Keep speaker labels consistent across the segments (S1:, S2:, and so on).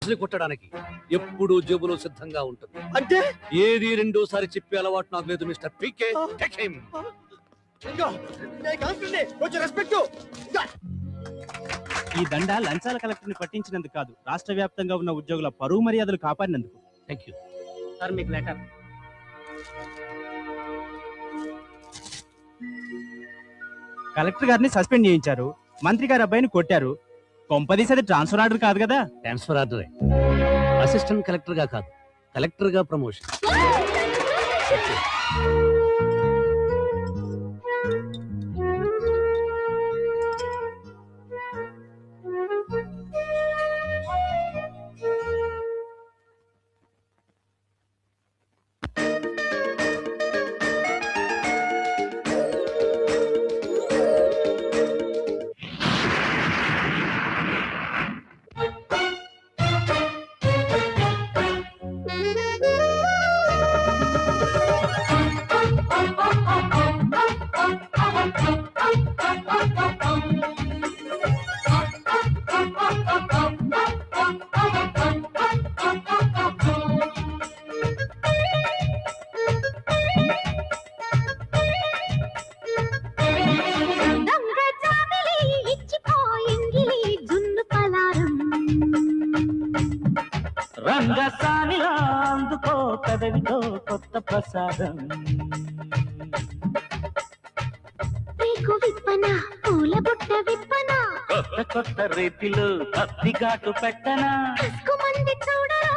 S1: కొట్టడానికి ఎప్పుడు జేబులో సిద్ధంగా ఉంటుంది.
S2: అంటే
S1: ఏది రెండోసారి చెప్పే అలవాటు నాకు లేదు మిస్టర్ పీకే. Take him.
S2: కొంచెం రెస్పెక్ట్.
S3: ఈ దండ లంచాల కలెక్టర్ని పట్టించినందుకు కాదు, రాష్ట్ర వ్యాప్తంగా ఉన్న ఉద్యోగుల పరువు మర్యాదలు కాపాడినందుకు.
S1: థ్యాంక్ యూ
S2: సార్, మీకు లెటర్.
S3: కలెక్టర్ గారిని సస్పెండ్ చేయించారు, మంత్రి గారి అబ్బాయిని కొట్టారు. కొంపదీసి అది ట్రాన్స్ఫర్ ఆర్డర్ కాదు కదా?
S1: ట్రాన్స్ఫర్ ఆర్డరే. అసిస్టెంట్ కలెక్టర్ గా కాదు, కలెక్టర్ గా ప్రమోషన్.
S3: రంగసానిలా అందుకో కదవితో కొత్త ప్రసాదం.
S4: పూల బుట్ట విప్పన
S3: కొత్త కొత్త రీతిలో కత్తిగాటు పెట్టనా.
S4: మంది చూడరా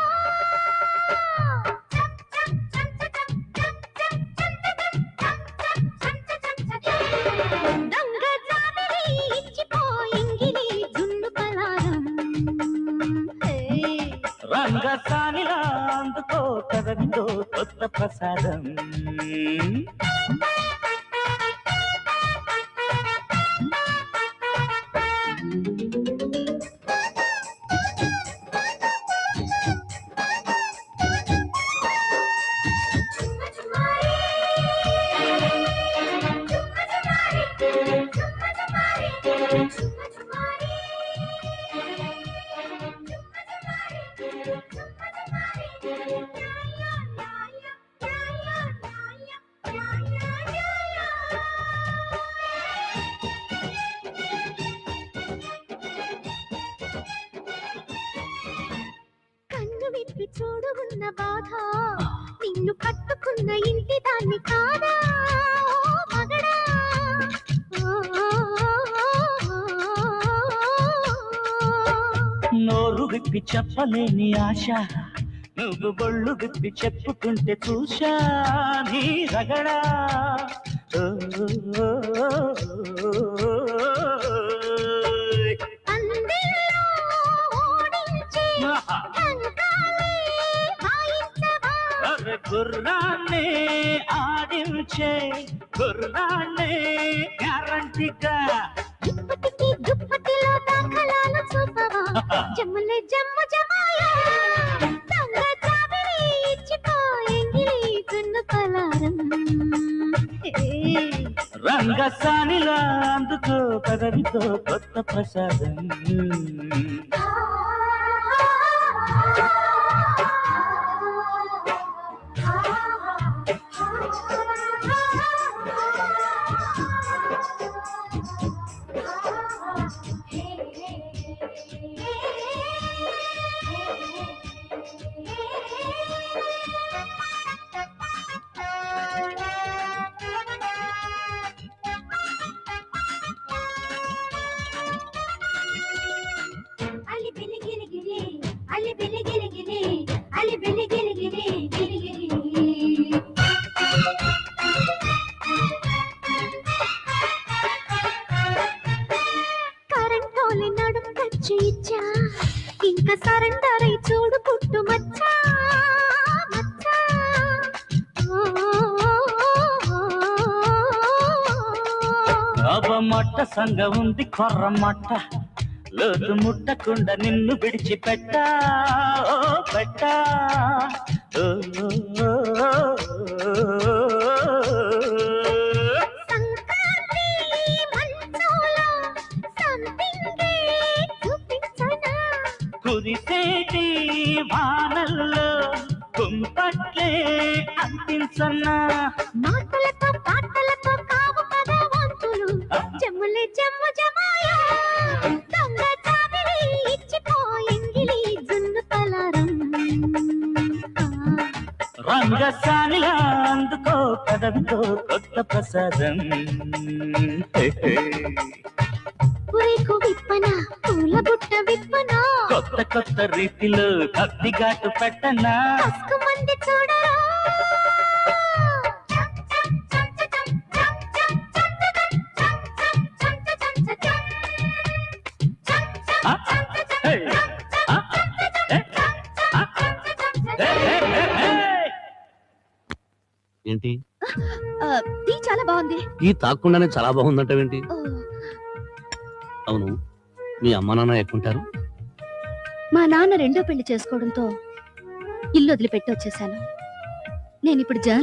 S3: రంగసానిలా అందుకో కదవితో కొత్త ప్రసాదం.
S4: కన్ను విప్పి చూడు ఉన్న బాధ, నిన్ను కట్టుకున్న ఇంటి దాన్ని కాదా మగడా.
S3: నోరు విప్పి చెప్పలేని ఆశ, నువ్వు బొళ్ళు విప్పి చెప్పుకుంటే చూశా నీ రగడా. గుర్రాన్ని ఆడించే గుర్రాన్ని గ్యారంటీగా.
S4: ఇప్పటికీ దుప్పటిలో దాఖలాలు చూపవా, జమ్ములే జమ్ము జమాయా. దొంగ చావిడి ఇచ్చిపోయింగిలి గున్ను పలారం.
S3: రంగసానిలా అందుకో పదవితో కొత్త ప్రసాదం.
S4: అలి బిలి గిలి గిలి, అలి బిలి గిలి గిలి, అలి బిలి గిలి గిలి గిలి గిలి. కరెంటోలి నడుం కచ్చి ఇచ్చా, ఇంకా సరెండర్ అయి చూడు పుట్టు మచ్చా మచ్చా.
S3: అబమట్ట సంగ ఉంది కొర్రమట్ట, లోతు ముట్టకుండా నిన్ను విడిచిపెట్టా పెట్టా.
S4: సంక్రాంతి మంచోలా సంపింగే చూపించనా.
S3: కురిసేటి వానల్లో కుంపట్లే అందించన్నా
S4: మాటలతో పాటలతో కావు కదా వంతులు చెమ్ములే చెమ్ము జమాయో దొంగ చావిలి ఇచ్చిపోయింగిలి జున్ను పలారం
S3: రంగసానిలా అందుకో కదవితో కొత్త ప్రసాదం
S4: పురేకు విప్పన పూల బుట్ట విప్పన
S3: కొత్త కొత్త రీతిలో కత్తి ఘాటు పెట్టనా
S4: కస్కు మంది చూడరా
S3: ఆ? హే! ఆ? ఏ? ఆ? హే, హే, హే, హే!
S1: ఏంటి
S4: టీ చాలా బాగుంది
S1: ఈ తాక్కుండానే చాలా బాగుందంటావేంటి అవును మీ అమ్మ నాన్న ఎక్కుంటారు
S4: మా నాన్న రెండో పెళ్లి చేసుకోవడంతో ఇల్లు వదిలిపెట్టి వచ్చేసాను నేను ఇప్పుడు